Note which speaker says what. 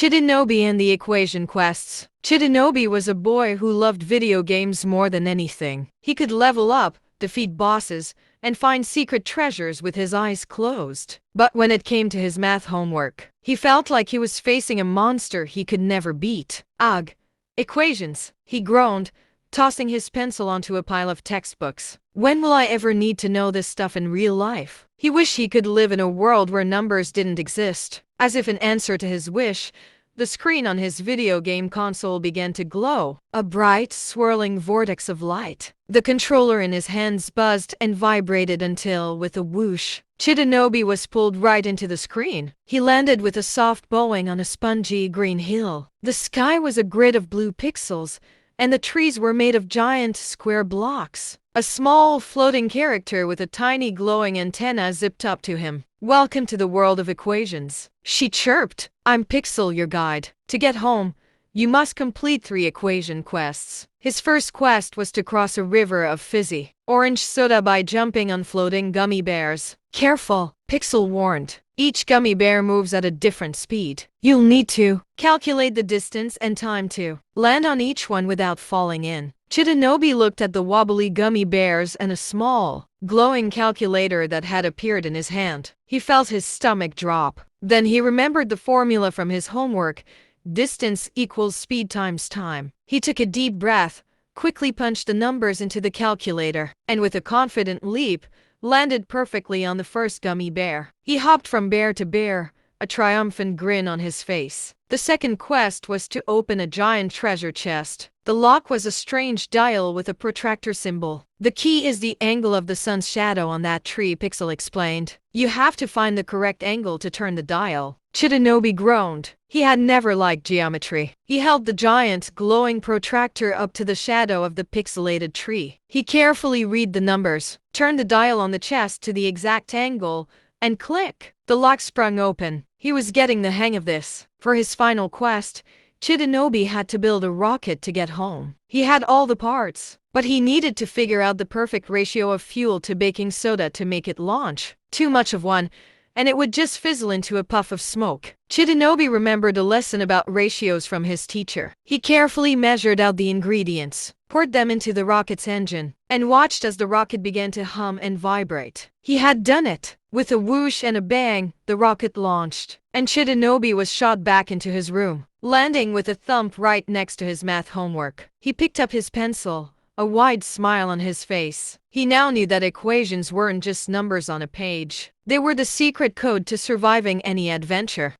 Speaker 1: Chidinobi and the Equation Quests. Chidinobi was a boy who loved video games more than anything. He could level up, defeat bosses, and find secret treasures with his eyes closed. But when it came to his math homework, he felt like he was facing a monster he could never beat. Ugh! Equations, he groaned, tossing his pencil onto a pile of textbooks. When will I ever need to know this stuff in real life? He wished he could live in a world where numbers didn't exist. As if in answer to his wish, the screen on his video game console began to glow, a bright, swirling vortex of light. The controller in his hands buzzed and vibrated until, with a whoosh, Chidinobi was pulled right into the screen. He landed with a soft bowing on a spongy green hill. The sky was a grid of blue pixels, and the trees were made of giant, square blocks. A small, floating character with a tiny glowing antenna zipped up to him. "Welcome to the world of equations," she chirped. "I'm Pixel, your guide. To get home, you must complete 3 equation quests." His first quest was to cross a river of fizzy orange soda by jumping on floating gummy bears. "Careful," Pixel warned. "Each gummy bear moves at a different speed. You'll need to calculate the distance and time to land on each one without falling in." Chidinobi looked at the wobbly gummy bears and a small, glowing calculator that had appeared in his hand. He felt his stomach drop. Then he remembered the formula from his homework: distance equals speed times time. He took a deep breath, quickly punched the numbers into the calculator, and with a confident leap, landed perfectly on the first gummy bear. He hopped from bear to bear, a triumphant grin on his face. The second quest was to open a giant treasure chest. The lock was a strange dial with a protractor symbol. "The key is the angle of the sun's shadow on that tree," Pixel explained. "You have to find the correct angle to turn the dial." Chidinobi groaned. He had never liked geometry. He held the giant, glowing protractor up to the shadow of the pixelated tree. He carefully read the numbers, turned the dial on the chest to the exact angle, and click! The lock sprung open. He was getting the hang of this. For his final quest, Chidinobi had to build a rocket to get home. He had all the parts, but he needed to figure out the perfect ratio of fuel to baking soda to make it launch. Too much of one, and it would just fizzle into a puff of smoke. Chidinobi remembered a lesson about ratios from his teacher. He carefully measured out the ingredients, poured them into the rocket's engine, and watched as the rocket began to hum and vibrate. He had done it! With a whoosh and a bang, the rocket launched, and Chidinobi was shot back into his room, landing with a thump right next to his math homework. He picked up his pencil, a wide smile on his face. He now knew that equations weren't just numbers on a page. They were the secret code to surviving any adventure.